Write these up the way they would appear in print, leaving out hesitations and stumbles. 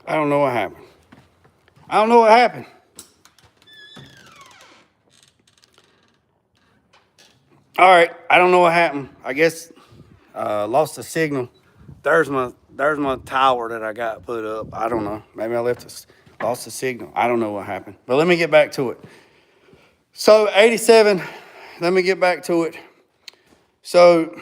I don't know what happened. I don't know what happened. All right, I don't know what happened. I guess lost the signal. There's my tower that I got put up. I don't know. Maybe I lost the signal. I don't know what happened. But let me get back to it. So 87. Let me get back to it. So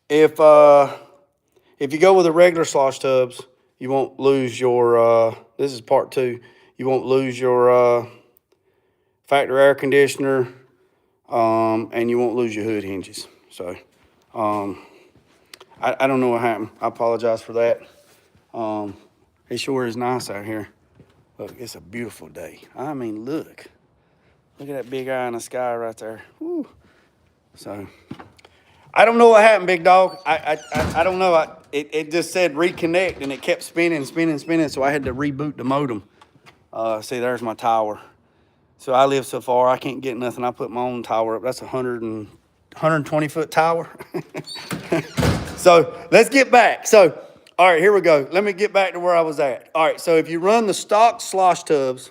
if you go with the regular slosh tubs, you won't lose your. This is part 2. You won't lose your factory air conditioner, and you won't lose your hood hinges. So I don't know what happened. I apologize for that. It sure is nice out here. Look, it's a beautiful day. I mean, look at that big eye in the sky right there. Woo. So I don't know what happened, big dog. I don't know. It just said reconnect, and it kept spinning. So I had to reboot the modem. See, there's my tower. So I live so far, I can't get nothing. I put my own tower up. That's a 120-foot tower. So let's get back. So, all right, here we go. Let me get back to where I was at. All right, so if you run the stock slosh tubs,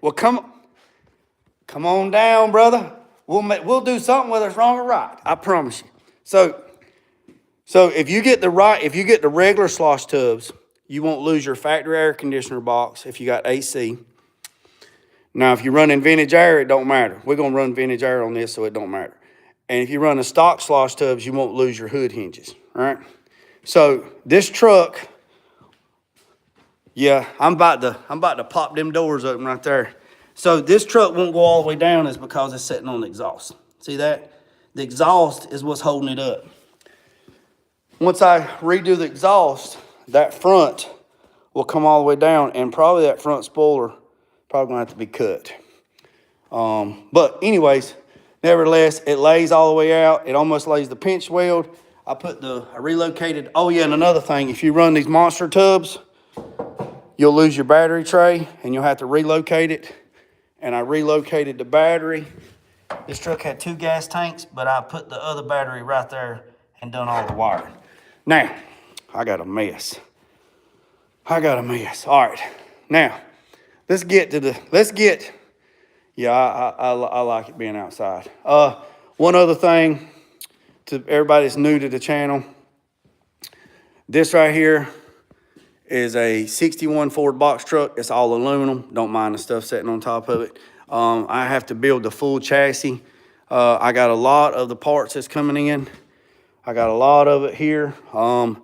well, come on down, brother. We'll do something whether it's wrong or right. I promise you. So if you get the regular slosh tubs, you won't lose your factory air conditioner box if you got AC. Now, if you're running vintage air, it don't matter. We're going to run vintage air on this, so it don't matter. And if you run the stock slosh tubs, you won't lose your hood hinges, all right? So this truck, yeah, I'm about to pop them doors open right there. So this truck won't go all the way down is because it's sitting on the exhaust. See that? The exhaust is what's holding it up. Once I redo the exhaust, that front will come all the way down, and probably that front spoiler probably gonna have to be cut. But anyways, nevertheless, it lays all the way out. It almost lays the pinch weld. I relocated. Oh yeah, and another thing, if you run these monster tubs, you'll lose your battery tray and you'll have to relocate it. And I relocated the battery. This truck had 2 gas tanks, but I put the other battery right there and done all the wiring. Now, I got a mess. All right, now, yeah, I like it being outside. One other thing to everybody that's new to the channel, this right here is a 61 Ford box truck. It's all aluminum. Don't mind the stuff sitting on top of it. I have to build the full chassis. I got a lot of the parts that's coming in. I got a lot of it here. I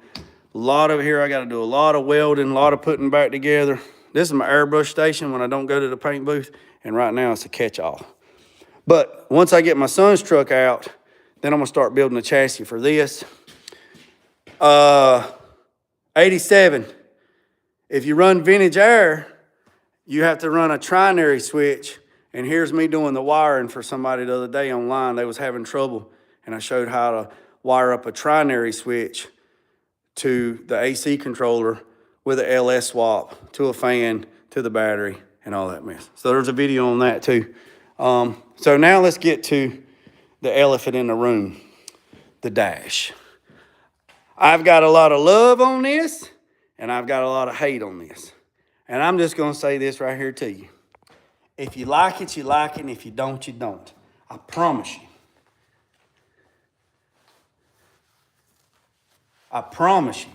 got to do a lot of welding, a lot of putting back together. This is my airbrush station when I don't go to the paint booth, and right now it's a catch-all. But once I get my son's truck out, then I'm gonna start building a chassis for this. 87, if you run vintage air, you have to run a trinary switch, and here's me doing the wiring for somebody the other day online. They was having trouble, and I showed how to wire up a trinary switch to the AC controller with a LS swap, to a fan, to the battery, and all that mess. So there's a video on that too. So now let's get to the elephant in the room, the dash. I've got a lot of love on this, and I've got a lot of hate on this. And I'm just gonna say this right here to you. If you like it, you like it, and if you don't, you don't. I promise you. I promise you.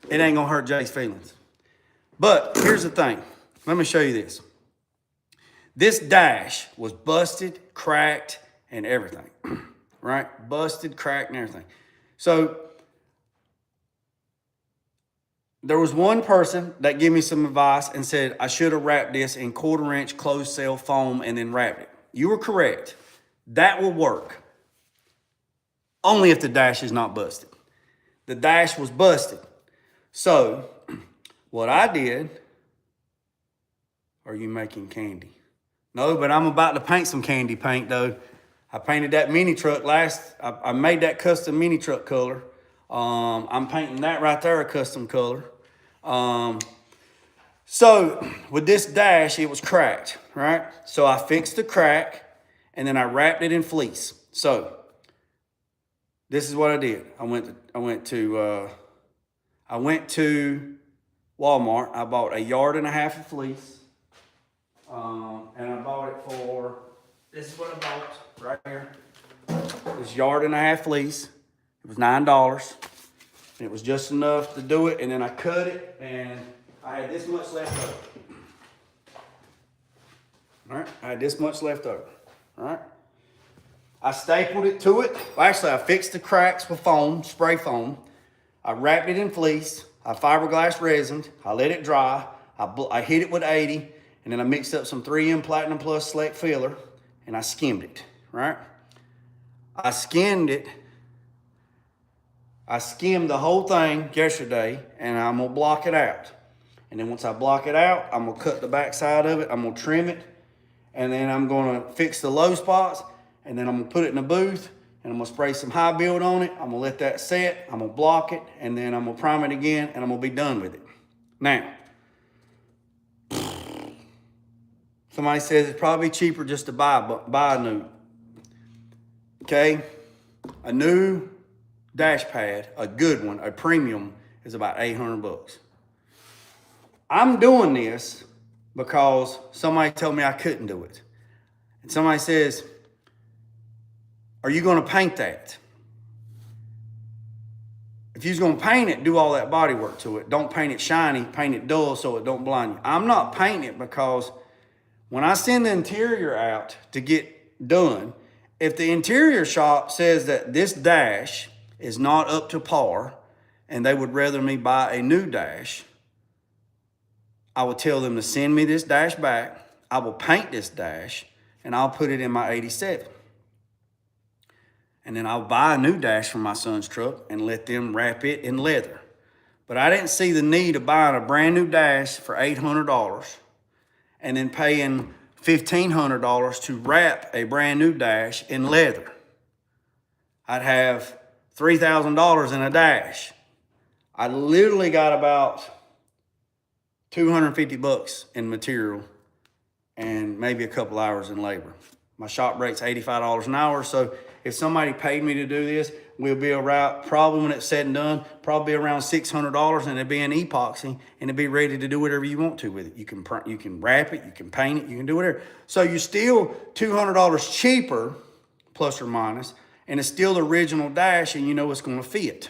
It ain't gonna hurt Jay's feelings. But here's the thing. Let me show you this. This dash was busted, cracked, and everything. Right? Busted, cracked, and everything. So there was one person that gave me some advice and said I should have wrapped this in 1/4-inch closed cell foam and then wrapped it. You were correct. That will work. Only if the dash is not busted. The dash was busted. So what I did, are you making candy? No, but I'm about to paint some candy paint though. I painted that mini truck I made that custom mini truck color. I'm painting that right there a custom color. So with this dash, it was cracked, right? So I fixed the crack, and then I wrapped it in fleece. So this is what I did. I went to Walmart. I bought 1.5 yards of fleece, and I bought it for. This is what I bought right here. This 1.5 yards fleece. It was $9. And it was just enough to do it, and then I cut it, and I had this much left over. All right, I had this much left over. All right. I stapled it to it. Well, actually, I fixed the cracks with foam, spray foam. I wrapped it in fleece. I fiberglass resined. I let it dry. I hit it with 80, and then I mixed up some 3M Platinum Plus Select filler, and I skimmed it. Right. I skimmed it. I skimmed the whole thing yesterday, and I'm gonna block it out. And then once I block it out, I'm gonna cut the back side of it. I'm gonna trim it, and then I'm gonna fix the low spots, and then I'm gonna put it in a booth, and I'm gonna spray some high build on it. I'm gonna let that set. I'm gonna block it, and then I'm gonna prime it again, and I'm gonna be done with it. Now, somebody says it's probably cheaper just to buy a new. Okay, a new dash pad, a good one, a premium, is about $800. I'm doing this because somebody told me I couldn't do it. And somebody says, are you going to paint that? If you're going to paint it, do all that body work to it. Don't paint it shiny, paint it dull so it don't blind you. I'm not painting it because when I send the interior out to get done, if the interior shop says that this dash is not up to par and they would rather me buy a new dash, I will tell them to send me this dash back. I will paint this dash and I'll put it in my 87. And then I'll buy a new dash for my son's truck and let them wrap it in leather. But I didn't see the need of buying a brand new dash for $800 and then paying $1,500 to wrap a brand new dash in leather. I'd have $3,000 in a dash. I literally got about $250 in material and maybe a couple hours in labor. My shop rate's $85 an hour, so if somebody paid me to do this, we'll be around, probably when it's said and done, probably around $600, and it'd be an epoxy, and it'd be ready to do whatever you want to with it. You can wrap it, you can paint it, you can do whatever. So you're still $200 cheaper, plus or minus, and it's still the original dash, and you know it's going to fit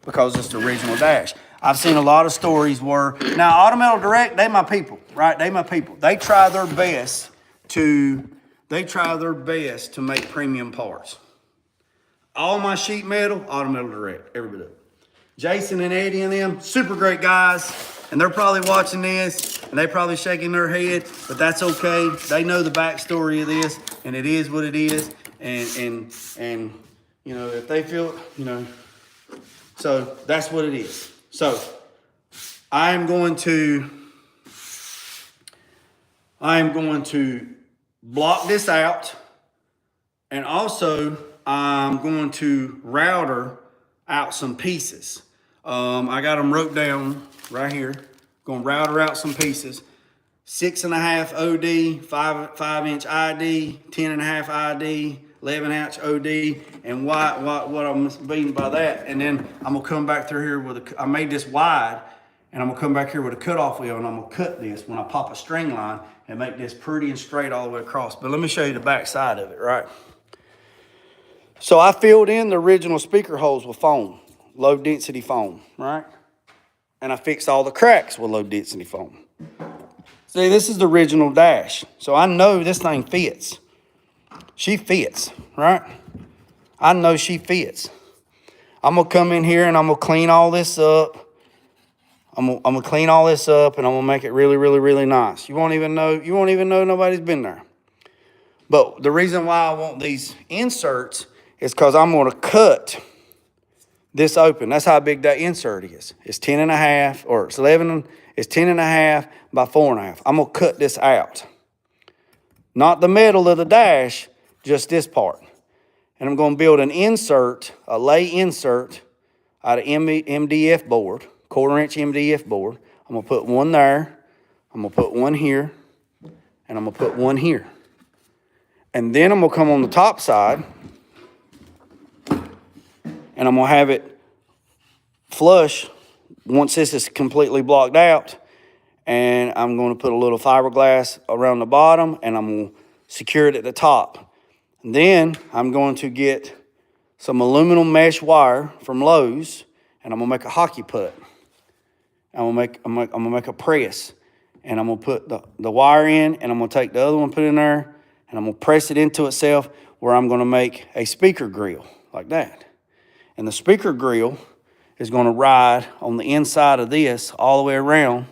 because it's the original dash. I've seen a lot of stories where, now Auto Metal Direct, they my people, right? They my people. They try their best to make premium parts. All my sheet metal, Auto Metal Direct, every bit of it. Jason and Eddie and them, super great guys, and they're probably watching this, and they probably shaking their head, but that's okay. They know the backstory of this, and it is what it is, and you know, if they feel, you know, so that's what it is. So I am going to block this out, and also I'm going to router out some pieces. I got them wrote down right here. Going to router out some pieces. 6.5 OD, 5-inch ID, 10.5 ID, 11-inch OD, and what I'm meaning by that. And then I'm gonna come back through here with I made this wide, and I'm gonna come back here with a cutoff wheel, and I'm gonna cut this when I pop a string line and make this pretty and straight all the way across. But let me show you the back side of it, right? So I filled in the original speaker holes with foam, low density foam, right? And I fixed all the cracks with low density foam. See, this is the original dash. So I know this thing fits. She fits, right? I know she fits. I'm gonna come in here and I'm gonna clean all this up. I'm gonna clean all this up, and I'm gonna make it really, really, really nice. You won't even know nobody's been there. But the reason why I want these inserts is because I'm gonna cut this open. That's how big that insert is. It's 10.5, or it's 11. It's 10.5 by 4.5. I'm gonna cut this out. Not the metal of the dash, just this part. And I'm gonna build an insert, a lay insert out of MDF board, 1/4-inch MDF board. I'm gonna put one there, I'm gonna put one here, and I'm gonna put one here. And then I'm gonna come on the top side and I'm gonna have it flush once this is completely blocked out. And I'm gonna put a little fiberglass around the bottom and I'm gonna secure it at the top. And then I'm going to get some aluminum mesh wire from Lowe's and I'm gonna make a hockey putt. I'm gonna make a press. And I'm gonna put the wire in and I'm gonna take the other one, put it in there, and I'm gonna press it into itself where I'm gonna make a speaker grill like that. And the speaker grill is gonna ride on the inside of this all the way around.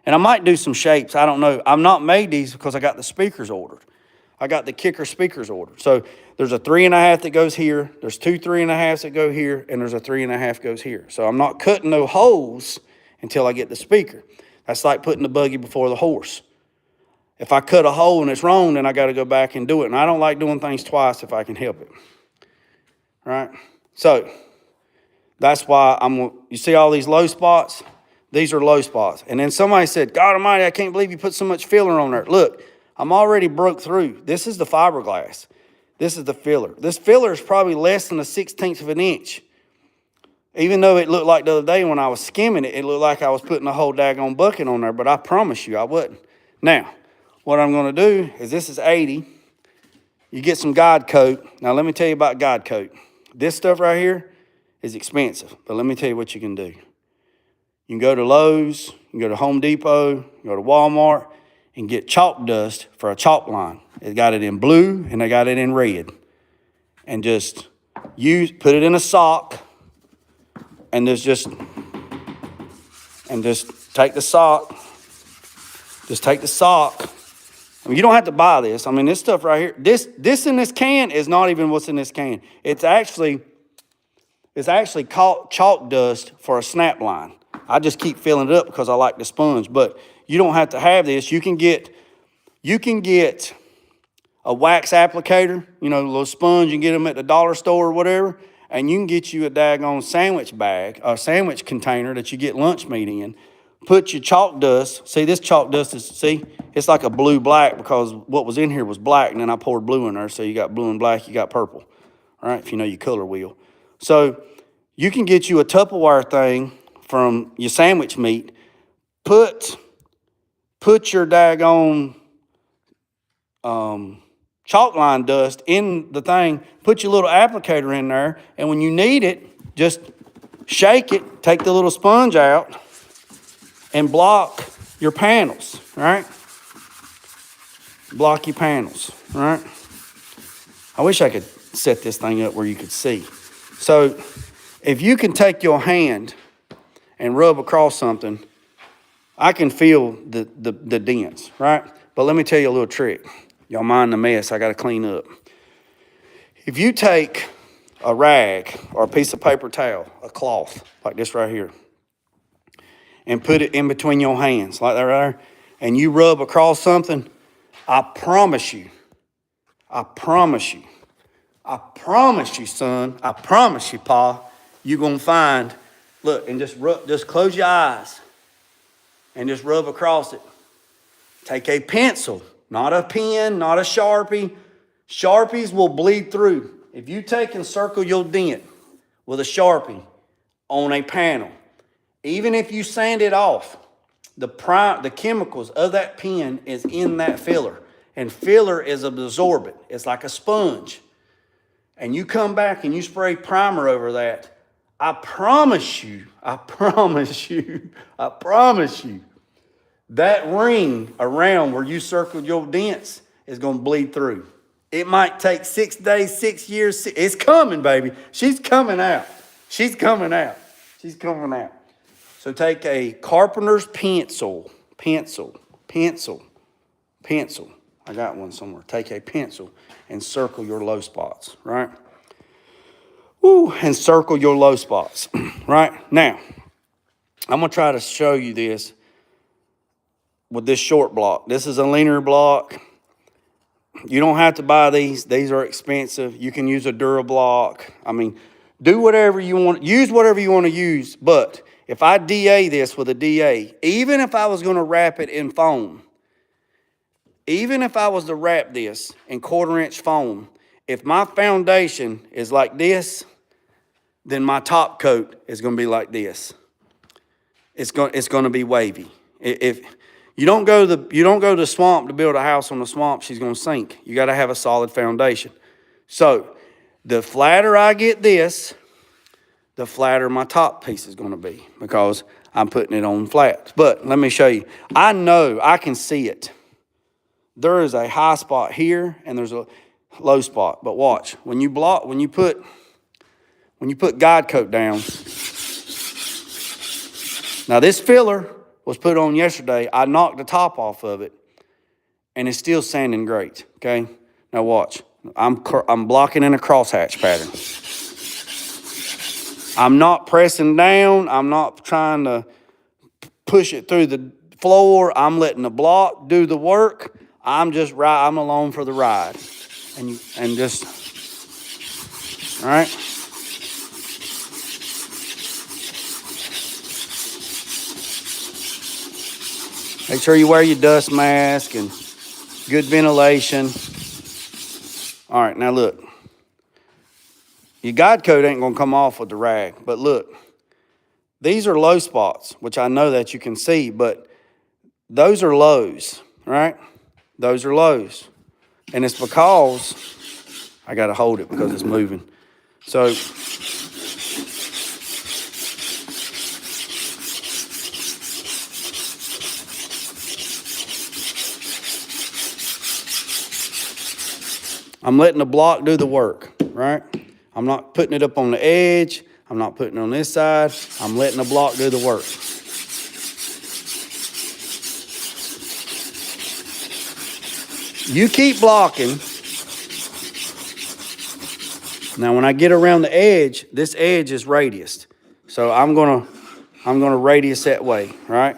And I might do some shapes, I don't know. I've not made these because I got the speakers ordered. I got the kicker speakers ordered. So there's a 3.5 that goes here, there's 2 3.5s that go here, and there's a 3.5 goes here. So I'm not cutting no holes until I get the speaker. That's like putting the buggy before the horse. If I cut a hole and it's wrong, then I got to go back and do it. And I don't like doing things twice if I can help it. Right? So that's why you see all these low spots? These are low spots. And then somebody said, God Almighty, I can't believe you put so much filler on there. Look, I'm already broke through. This is the fiberglass. This is the filler. This filler is probably less than 1/16 of an inch. Even though it looked like the other day when I was skimming it, it looked like I was putting a whole daggone bucket on there, but I promise you I wasn't. Now, what I'm gonna do is this is 80. You get some Guide Coat. Now let me tell you about Guide Coat. This stuff right here is expensive, but let me tell you what you can do. You can go to Lowe's, you can go to Home Depot, you can go to Walmart, and get chalk dust for a chalk line. They got it in blue and they got it in red. And just put it in a sock, and just take the sock. Just take the sock. I mean, you don't have to buy this. I mean, this stuff right here, this in this can is not even what's in this can. It's actually chalk dust for a snap line. I just keep filling it up because I like the sponge. But you don't have to have this. You can get a wax applicator, you know, a little sponge. You can get them at the dollar store or whatever. And you can get you a daggone sandwich bag, a sandwich container that you get lunch meat in. Put your chalk dust. See, this chalk dust it's like a blue-black because what was in here was black, and then I poured blue in there. So you got blue and black, you got purple, all right, if you know your color wheel. So you can get you a Tupperware thing from your sandwich meat. Put your daggone chalk line dust in the thing, put your little applicator in there, and when you need it, just shake it, take the little sponge out, and block your panels, right? Block your panels, right? I wish I could set this thing up where you could see. So if you can take your hand and rub across something, I can feel the dents, right? But let me tell you a little trick. Y'all mind the mess I got to clean up. If you take a rag or a piece of paper towel, a cloth, like this right here, and put it in between your hands, like that right there, and you rub across something, I promise you, son, I promise you, Pa, you're going to find, look, and just close your eyes and just rub across it. Take a pencil. Not a pen, not a Sharpie. Sharpies will bleed through. If you take and circle your dent with a Sharpie on a panel, even if you sand it off, the chemicals of that pen is in that filler. And filler is absorbent. It's like a sponge. And you come back and you spray primer over that, I promise you, that ring around where you circled your dents is going to bleed through. It might take 6 days, 6 years. It's coming, baby. She's coming out. So take a carpenter's pencil. I got one somewhere. Take a pencil and circle your low spots, right? And circle your low spots, right? Now, I'm going to try to show you this with this short block. This is a linear block. You don't have to buy these. These are expensive. You can use a DuraBlock. I mean, do whatever you want. Use whatever you want to use. But if I DA this with a DA, even if I was going to wrap it in foam, even if I was to wrap this in 1/4-inch foam, if my foundation is like this, then my top coat is going to be like this. It's going to be wavy. If you don't go to the swamp to build a house on the swamp, she's going to sink. You got to have a solid foundation. So the flatter I get this, the flatter my top piece is going to be, because I'm putting it on flats. But let me show you. I know, I can see it. There is a high spot here and there's a low spot. But watch, when you put guide coat down. Now this filler was put on yesterday. I knocked the top off of it and it's still sanding great, okay? Now watch, I'm blocking in a crosshatch pattern. I'm not pressing down. I'm not trying to push it through the floor. I'm letting the block do the work. I'm along for the ride. And just, all right? Make sure you wear your dust mask and good ventilation. All right, now look. Your guide coat ain't gonna come off with the rag, but look, these are low spots, which I know that you can see, but those are lows, right? Those are lows. And it's because, I gotta hold it because it's moving. So, I'm letting the block do the work, right? I'm not putting it up on the edge. I'm not putting it on this side. I'm letting the block do the work. You keep blocking. Now, when I get around the edge, this edge is radiused. So I'm gonna radius that way, right?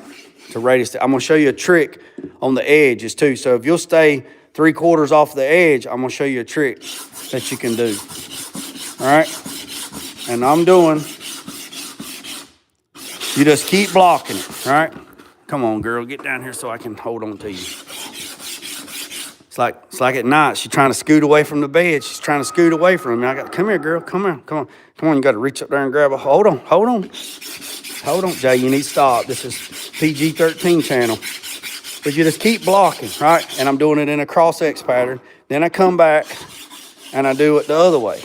To radius. I'm gonna show you a trick on the edges too. So if you'll stay 3/4 off the edge, I'm gonna show you a trick that you can do. All right, and you just keep blocking it, all right? Come on, girl, get down here so I can hold on to you. It's like at night, she's trying to scoot away from the bed. She's trying to scoot away from me. Come here, girl, come on. You got to reach up there and grab a, hold on. Jay, you need to stop. This is PG-13 channel. But you just keep blocking, right? And I'm doing it in a cross-X pattern. Then I come back and I do it the other way.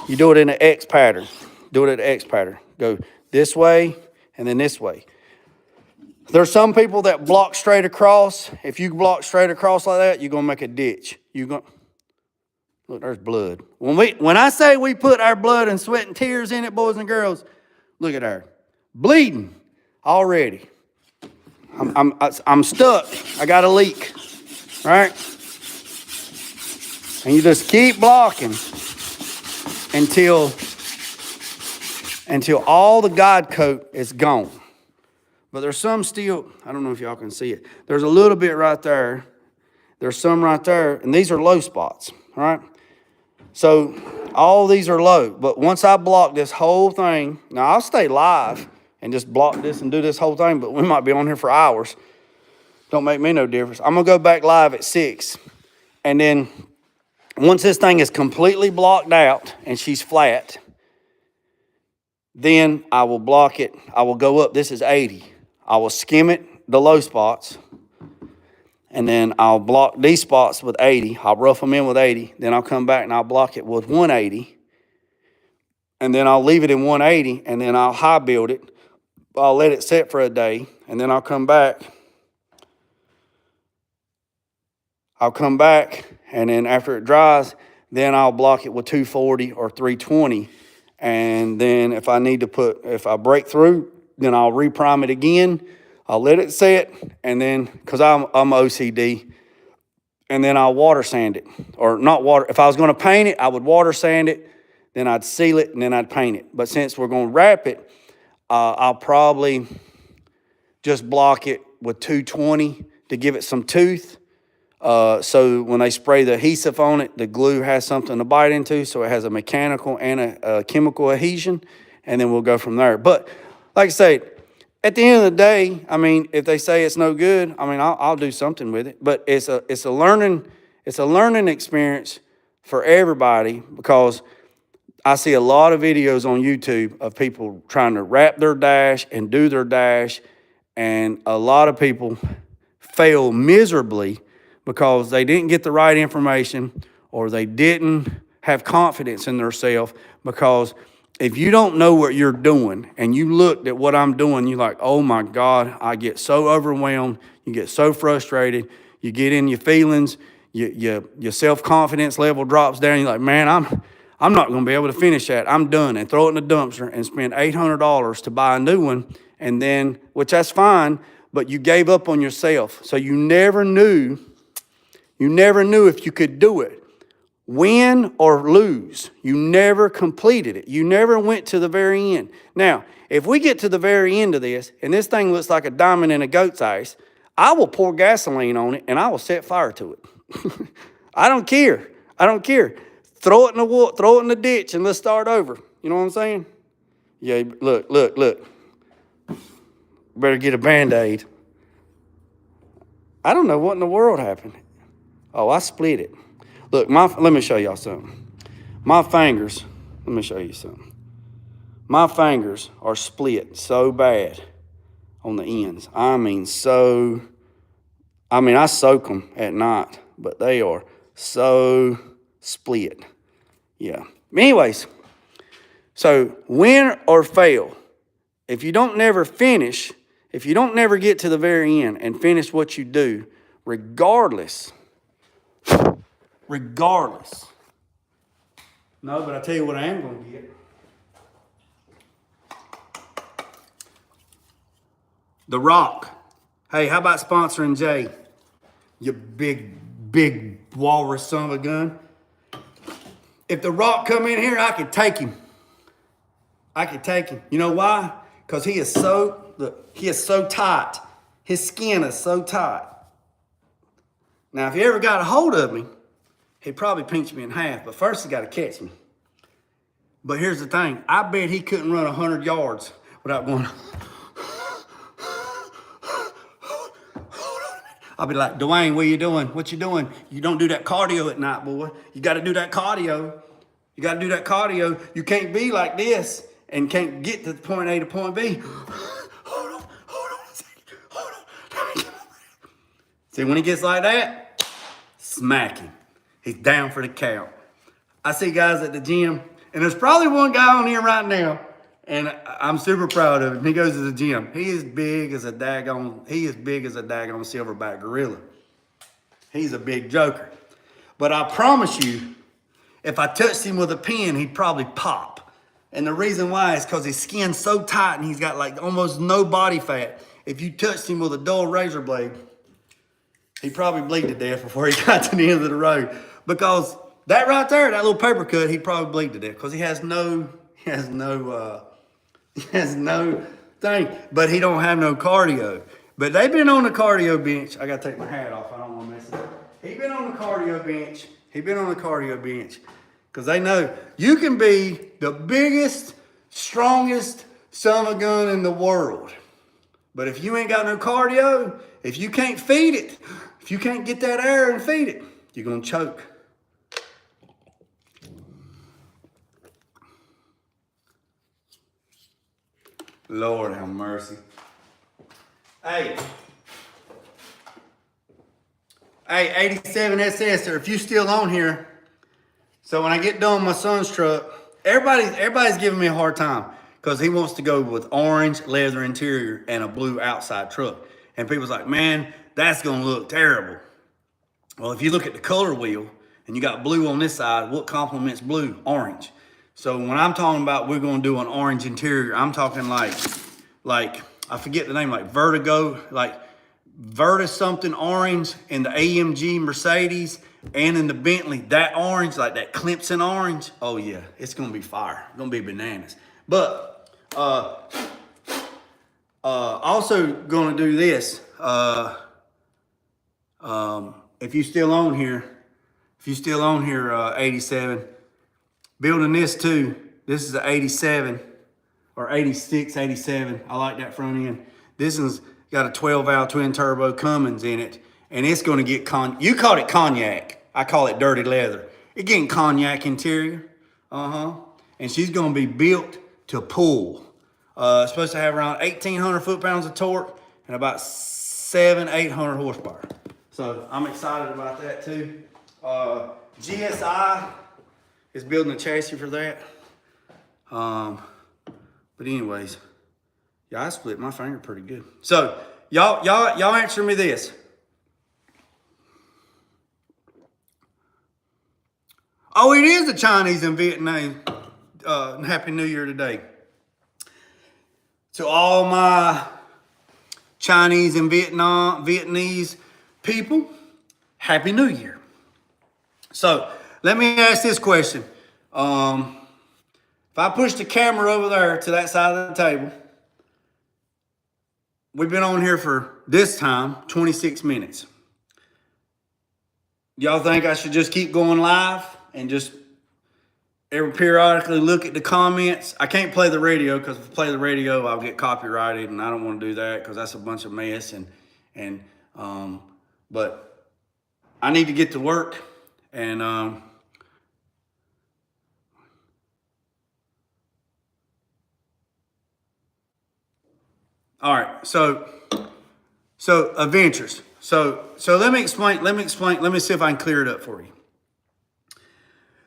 You do it in an X pattern. Do it in an X pattern. Go this way and then this way. There's some people that block straight across. If you block straight across like that, you're going to make a ditch. Look, there's blood. When I say we put our blood and sweat and tears in it, boys and girls, look at her. Bleeding already. I'm stuck. I got a leak, right? And you just keep blocking until all the guide coat is gone. But there's some still, I don't know if y'all can see it. There's a little bit right there. There's some right there, and these are low spots, right? So all these are low, but once I block this whole thing, now I'll stay live and just block this and do this whole thing, but we might be on here for hours. Don't make me no difference. I'm gonna go back live at 6, and then once this thing is completely blocked out and she's flat, then I will block it. I will go up, this is 80. I will skim it, the low spots, and then I'll block these spots with 80. I'll rough them in with 80. Then I'll come back and I'll block it with 180. And then I'll leave it in 180, and then I'll high build it. I'll let it set for a day, and then I'll come back. And then after it dries, then I'll block it with 240 or 320. And then if I break through, then I'll reprime it again. I'll let it set, and then, because I'm OCD, and then I'll water sand it. Or not water, if I was going to paint it, I would water sand it, then I'd seal it, and then I'd paint it. But since we're going to wrap it, I'll probably just block it with 220 to give it some tooth. So when they spray the adhesive on it, the glue has something to bite into, so it has a mechanical and a chemical adhesion, and then we'll go from there. But like I say, at the end of the day, I mean, if they say it's no good, I mean, I'll do something with it. But it's a learning experience for everybody, because I see a lot of videos on YouTube of people trying to wrap their dash and do their dash, and a lot of people fail miserably because they didn't get the right information, or they didn't have confidence in themselves. Because if you don't know what you're doing and you looked at what I'm doing, you're like, oh my God, I get so overwhelmed, you get so frustrated, you get in your feelings, your self-confidence level drops down. You're like, man, I'm not going to be able to finish that. I'm done. And throw it in the dumpster and spend $800 to buy a new one. And then, which that's fine, but you gave up on yourself. So you never knew if you could do it. Win or lose, you never completed it. You never went to the very end. Now, if we get to the very end of this and this thing looks like a diamond in a goat's eyes, I will pour gasoline on it and I will set fire to it. I don't care. I don't care. Throw it in the water, throw it in the ditch, and let's start over. You know what I'm saying? Yeah, look. Better get a Band-Aid. I don't know what in the world happened. Oh, I split it. Look, let me show y'all something. My fingers, let me show you something. My fingers are split so bad on the ends. I soak them at night, but they are so split. Yeah. Anyways, so win or fail. If you don't never finish, if you don't never get to the very end and finish what you do, regardless. No, but I tell you what I am going to get. The Rock. Hey, how about sponsoring Jay? You big walrus son of a gun. If The Rock come in here, I could take him. You know why? Because he is so tight. His skin is so tight. Now, if he ever got a hold of me, he'd probably pinch me in half. But first, he got to catch me. But here's the thing. I bet he couldn't run 100 yards without going... I'll be like, Dwayne, what are you doing? What you doing? You don't do that cardio at night, boy. You got to do that cardio. You can't be like this and can't get to point A to point B. Hold on a second. Hold on. See, when he gets like that, smack him. He's down for the count. I see guys at the gym, and there's probably one guy on here right now, and I'm super proud of him. He goes to the gym. He is big as a daggone silverback gorilla. He's a big joker. But I promise you, if I touched him with a pen, he'd probably pop. And the reason why is because his skin's so tight and he's got like almost no body fat. If you touched him with a dull razor blade, he'd probably bleed to death before he got to the end of the road. Because that right there, that little paper cut, he'd probably bleed to death because he has no thing, but he don't have no cardio. But they've been on the cardio bench. I got to take my hat off. I don't want to mess it up. He's been on the cardio bench because they know you can be the biggest, strongest son of a gun in the world. But if you ain't got no cardio, if you can't feed it, if you can't get that air and feed it, you're going to choke. Lord have mercy. Hey, 87 SS, or if you still on here, so when I get done with my son's truck, everybody's giving me a hard time because he wants to go with orange leather interior and a blue outside truck. And people's like, man, that's going to look terrible. Well, if you look at the color wheel and you got blue on this side, what complements blue? Orange. So when I'm talking about we're going to do an orange interior, I'm talking like I forget the name, like Vertigo, like Verta something orange in the AMG Mercedes and in the Bentley, that orange, like that Clemson orange. Oh yeah, it's going to be fire. It's going to be bananas. But also going to do this. If you still on here, 87, building this too. This is an 87. or 86, 87. I like that front end. This one's got a 12 valve twin turbo Cummins in it, and it's going to get you called it cognac. I call it dirty leather. It's getting cognac interior. And she's going to be built to pull. Supposed to have around 1,800 foot-pounds of torque and about 800 horsepower. So I'm excited about that too. GSI is building a chassis for that. But anyways, yeah, I split my finger pretty good. So y'all answer me this. Oh, it is the Chinese and Vietnam. Happy New Year today. To all my Chinese and Vietnamese people, Happy New Year. So let me ask this question. If I push the camera over there to that side of the table, we've been on here for this time, 26 minutes. Y'all think I should just keep going live and just periodically look at the comments? I can't play the radio because if I play the radio, I'll get copyrighted, and I don't want to do that because that's a bunch of mess. But I need to get to work, and all right. So adventures. So let me explain. Let me see if I can clear it up for you.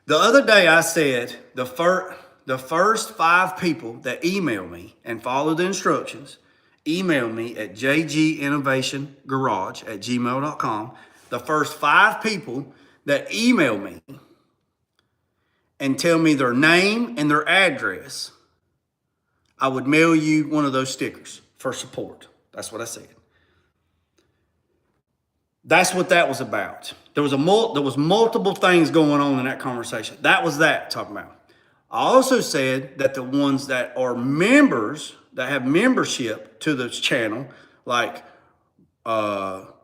The other day I said the first 5 people that email me and follow the instructions, email me at jginnovationgarage@gmail.com. The first 5 people that email me and tell me their name and their address, I would mail you one of those stickers for support. That's what I said. That's what that was about. There was multiple things going on in that conversation. That was that talking about. I also said that the ones that are members, that have membership to this channel, like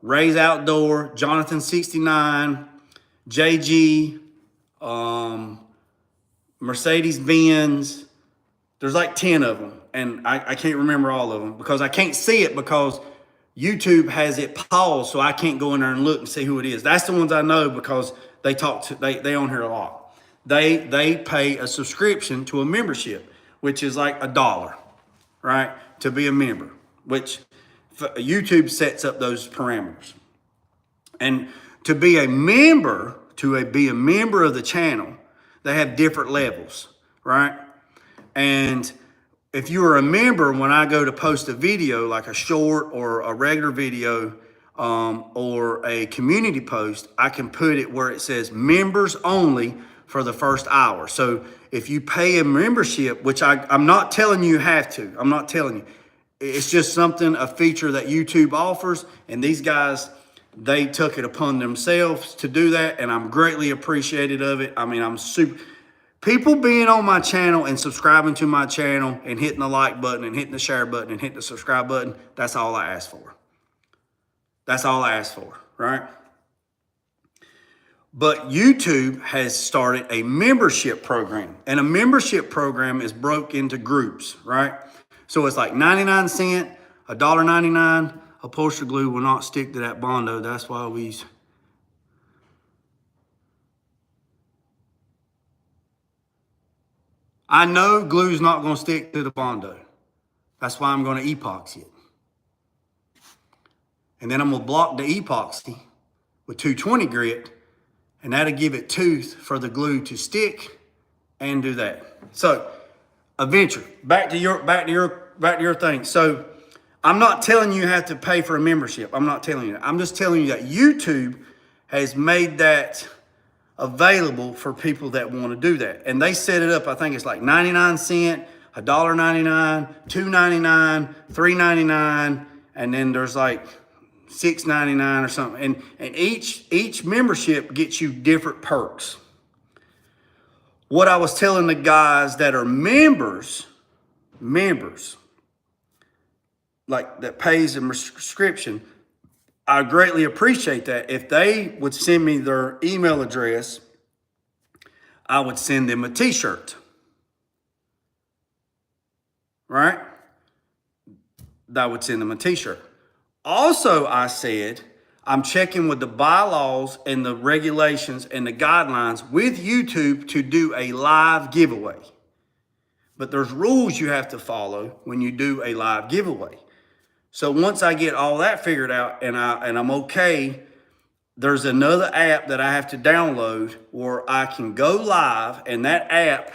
Ray's Outdoor, Jonathan 69, JG, Mercedes Benz. There's like 10 of them, and I can't remember all of them because I can't see it because YouTube has it paused, so I can't go in there and look and see who it is. That's the ones I know because they on here a lot. They pay a subscription to a membership, which is like $1, right, to be a member, which YouTube sets up those parameters. And to be a member, be a member of the channel, they have different levels, right? And if you are a member, when I go to post a video, like a short or a regular video or a community post, I can put it where it says members only for the first hour. So if you pay a membership, which I'm not telling you have to, I'm not telling you. It's just a feature that YouTube offers. And these guys, they took it upon themselves to do that. And I'm greatly appreciative of it. I mean, people being on my channel and subscribing to my channel and hitting the like button and hitting the share button and hitting the subscribe button, that's all I ask for. That's all I ask for, right? But YouTube has started a membership program, and a membership program is broke into groups, right? So it's like 99 cents, $1.99. Upholstery glue will not stick to that Bondo. That's why we use. I know glue's not going to stick to the Bondo. That's why I'm going to epoxy it. And then I'm going to block the epoxy with 220 grit, and that'll give it tooth for the glue to stick and do that. So, adventure. Back to your thing. So, I'm not telling you have to pay for a membership. I'm not telling you that. I'm just telling you that YouTube has made that available for people that want to do that. And they set it up, I think it's like 99 cents, $1.99, $2.99, $3.99, and then there's like $6.99 or something. And each membership gets you different perks. What I was telling the guys that are members, like that pays a subscription, I greatly appreciate that. If they would send me their email address, I would send them a t-shirt. right? That would send them a t-shirt. Also, I said, I'm checking with the bylaws and the regulations and the guidelines with YouTube to do a live giveaway. But there's rules you have to follow when you do a live giveaway. So once I get all that figured out and I'm okay, there's another app that I have to download where I can go live, and that app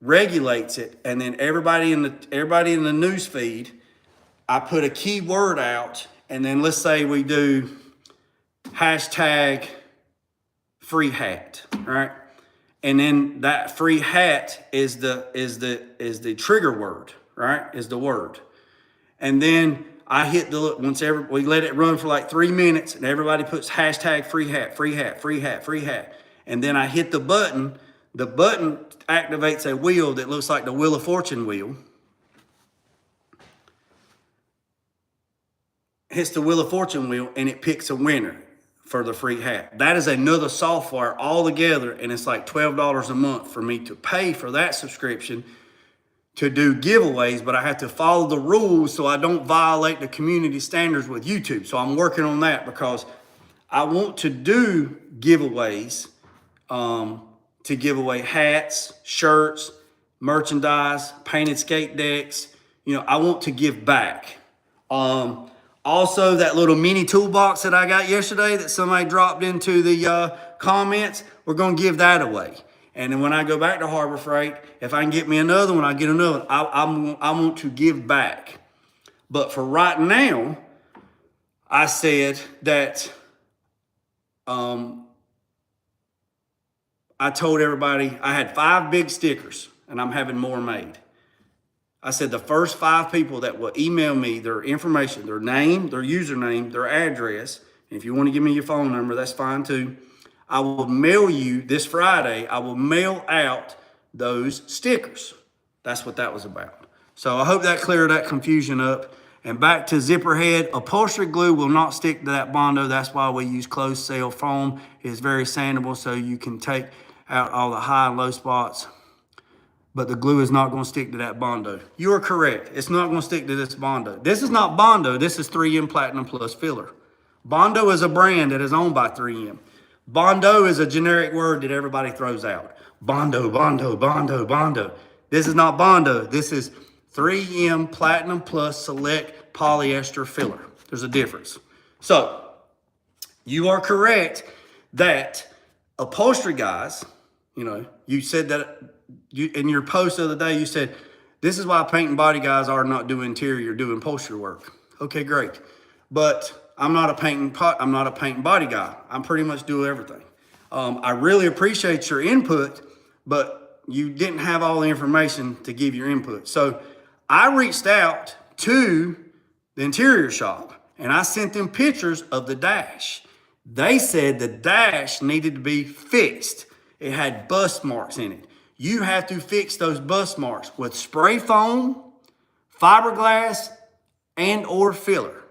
regulates it. And then everybody in the news feed, I put a keyword out, and then let's say we do hashtag free hat, right? And then that free hat is the trigger word, right? Is the word. And then I hit we let it run for like 3 minutes, and everybody puts hashtag free hat, free hat, free hat, free hat. And then I hit the button. The button activates a wheel that looks like the Wheel of Fortune wheel. Hits the Wheel of Fortune wheel, and it picks a winner for the free hat. That is another software altogether, and it's like $12 a month for me to pay for that subscription to do giveaways, but I have to follow the rules so I don't violate the community standards with YouTube. So I'm working on that because I want to do giveaways, to give away hats, shirts, merchandise, painted skate decks. You know, I want to give back. Also, that little mini toolbox that I got yesterday that somebody dropped into the comments, we're going to give that away. And then when I go back to Harbor Freight, if I can get me another one, I get another one. I want to give back. But for right now, I said that I told everybody I had 5 big stickers, and I'm having more made. I said the first 5 people that will email me their information, their name, their username, their address, and if you want to give me your phone number, that's fine too. I will mail you this Friday. I will mail out those stickers. That's what that was about. So I hope that cleared that confusion up. And back to zipper head, upholstery glue will not stick to that Bondo. That's why we use closed cell foam. It's very sandable, so you can take out all the high and low spots. But the glue is not going to stick to that Bondo. You are correct. It's not going to stick to this Bondo. This is not Bondo. This is 3M Platinum Plus filler. Bondo is a brand that is owned by 3M. Bondo is a generic word that everybody throws out. Bondo, Bondo, Bondo, Bondo. This is not Bondo. This is 3M Platinum Plus Select Polyester Filler. There's a difference. So, you are correct that upholstery guys, you know, you said that in your post the other day, you said, this is why paint and body guys are not doing interior, doing upholstery work. Okay, great. But I'm not a paint and body guy. I'm pretty much do everything. I really appreciate your input, but you didn't have all the information to give your input. So I reached out to the interior shop and I sent them pictures of the dash. They said the dash needed to be fixed. It had bust marks in it. You have to fix those bust marks with spray foam, fiberglass, and or filler.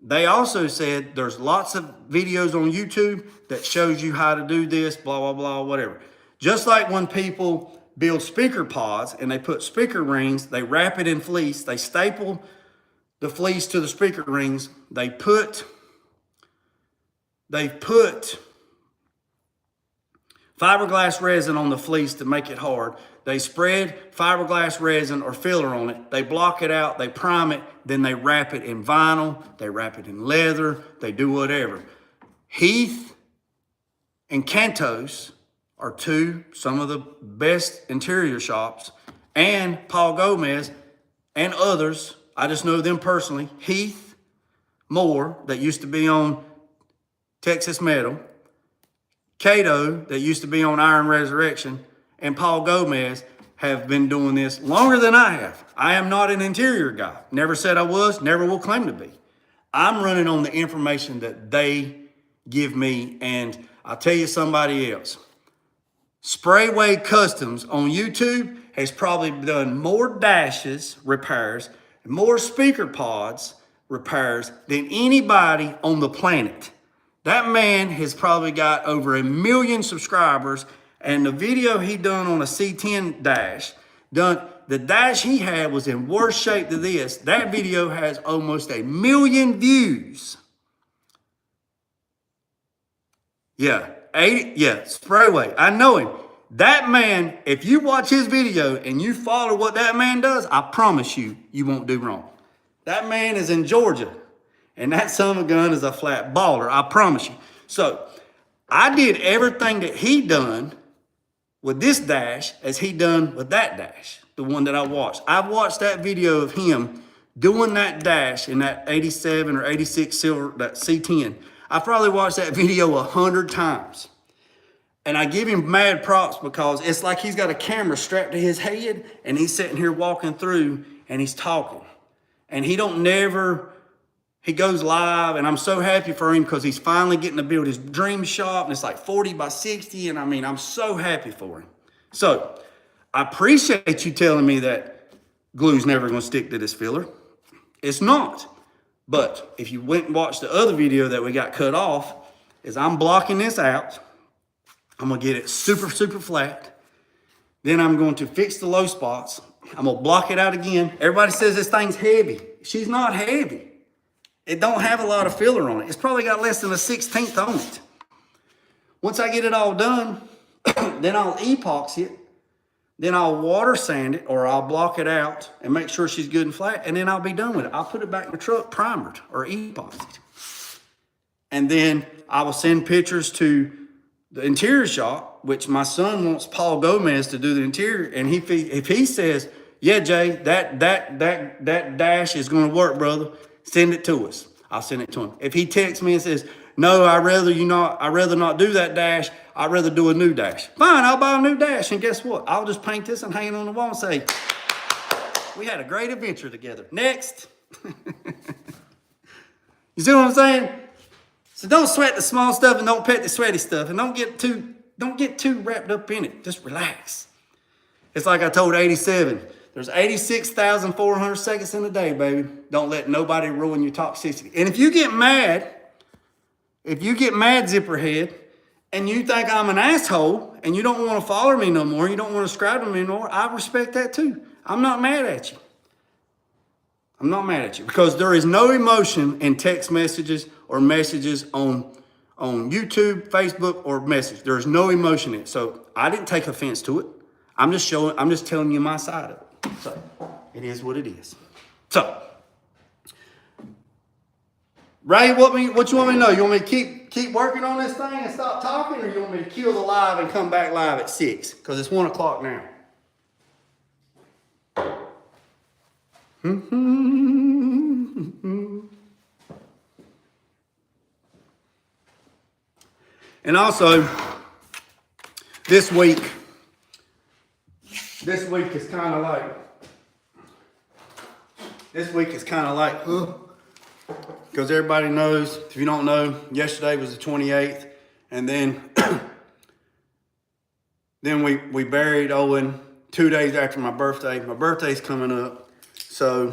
They also said there's lots of videos on YouTube that shows you how to do this, blah, blah, blah, whatever. Just like when people build speaker pods and they put speaker rings, they wrap it in fleece, they staple the fleece to the speaker rings, they put fiberglass resin on the fleece to make it hard. They spread fiberglass resin or filler on it. They block it out, they prime it, then they wrap it in vinyl, they wrap it in leather, they do whatever. Heath and Cantos are some of the best interior shops, and Paul Gomez and others. I just know them personally. Heath Moore, that used to be on Texas Metal, Cato, that used to be on Iron Resurrection, and Paul Gomez have been doing this longer than I have. I am not an interior guy. Never said I was, never will claim to be. I'm running on the information that they give me, and I'll tell you somebody else. Sprayway Customs on YouTube has probably done more dashes repairs, more speaker pods repairs than anybody on the planet. That man has probably got over 1 million subscribers, and the video he done on a C10 dash done. The dash he had was in worse shape than this. That video has almost 1 million views. Yeah, 80, yeah, Sprayway. I know him. That man, if you watch his video and you follow what that man does, I promise you, you won't do wrong. That man is in Georgia, and that son of a gun is a flat baller, I promise you. So, I did everything that he done with this dash as he done with that dash, the one that I watched. I watched that video of him doing that dash in that 87 or 86 silver, that C10. I probably watched that video 100 times. And I give him mad props because it's like he's got a camera strapped to his head and he's sitting here walking through and he's talking. And he goes live, and I'm so happy for him because he's finally getting to build his dream shop, and it's like 40 by 60, and I mean, I'm so happy for him. So, I appreciate you telling me that glue's never gonna stick to this filler. It's not. But if you went and watched the other video that we got cut off, is I'm blocking this out. I'm gonna get it super, super flat. Then I'm going to fix the low spots. I'm gonna block it out again. Everybody says this thing's heavy. She's not heavy. It don't have a lot of filler on it. It's probably got less than a 1/16 on it. Once I get it all done, then I'll epoxy it. Then I'll water sand it, or I'll block it out and make sure she's good and flat, and then I'll be done with it. I'll put it back in the truck primered or epoxied. And then I will send pictures to the interior shop, which my son wants Paul Gomez to do the interior. And if he says, yeah, Jay, that dash is gonna work, brother, send it to us. I'll send it to him. If he texts me and says, no, I'd rather not do that dash, I'd rather do a new dash. Fine, I'll buy a new dash, and guess what? I'll just paint this and hang it on the wall and say, we had a great adventure together. Next. You see what I'm saying? So don't sweat the small stuff and don't pet the sweaty stuff, and don't get too wrapped up in it. Just relax. It's like I told 87. There's 86,400 seconds in a day, baby. Don't let nobody ruin your toxicity. And if you get mad, Zipperhead, and you think I'm an asshole, and you don't want to follow me no more, you don't want to subscribe to me anymore, I respect that too. I'm not mad at you. I'm not mad at you because there is no emotion in text messages or messages on YouTube, Facebook, or message. There's no emotion in it. So I didn't take offense to it. I'm just telling you my side of it. So it is what it is. So Ray, what you want me to know? You want me to keep working on this thing and stop talking, or you want me to kill the live and come back live at 6? Because it's 1 o'clock now. And also, this week is kind of like, because everybody knows, if you don't know, yesterday was the 28th, and then we buried Owen 2 days after my birthday. My birthday's coming up, so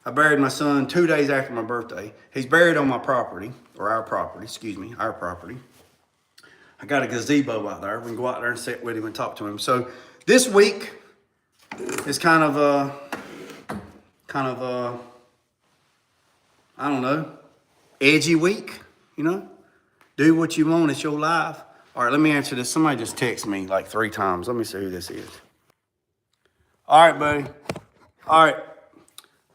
I buried my son 2 days after my birthday. He's buried on my property, or our property. I got a gazebo out there. We can go out there and sit with him and talk to him. So this week is kind of I don't know, edgy week, you know? Do what you want, it's your life. All right, let me answer this. Somebody just texted me like 3 times. Let me see who this is. All right, buddy. All right.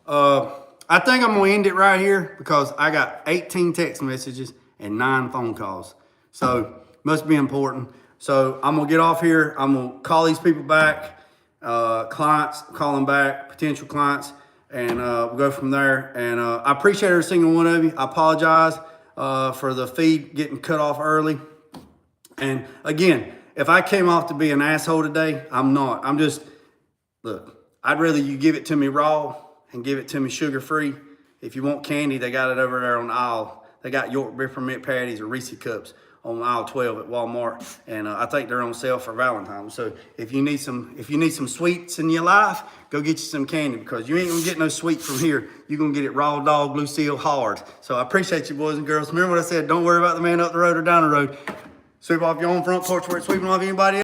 I think I'm gonna end it right here because I got 18 text messages and 9 phone calls. So must be important. So I'm gonna get off here. I'm gonna call these people back, clients, call them back, potential clients, and we'll go from there. And I appreciate every single one of you. I apologize for the feed getting cut off early. And again, if I came off to be an asshole today, I'm not. I'm just, look, I'd rather you give it to me raw and give it to me sugar-free. If you want candy, they got it over there on the aisle. They got York Peppermint Patties or Reese Cups on aisle 12 at Walmart, and I think they're on sale for Valentine's. So if you need some sweets in your life, go get you some candy, because you ain't gonna get no sweet from here. You're gonna get it raw dog, Lucille hard. So I appreciate you, boys and girls. Remember what I said, don't worry about the man up the road or down the road. Sweep off your own front porch where it's sweeping off anybody else.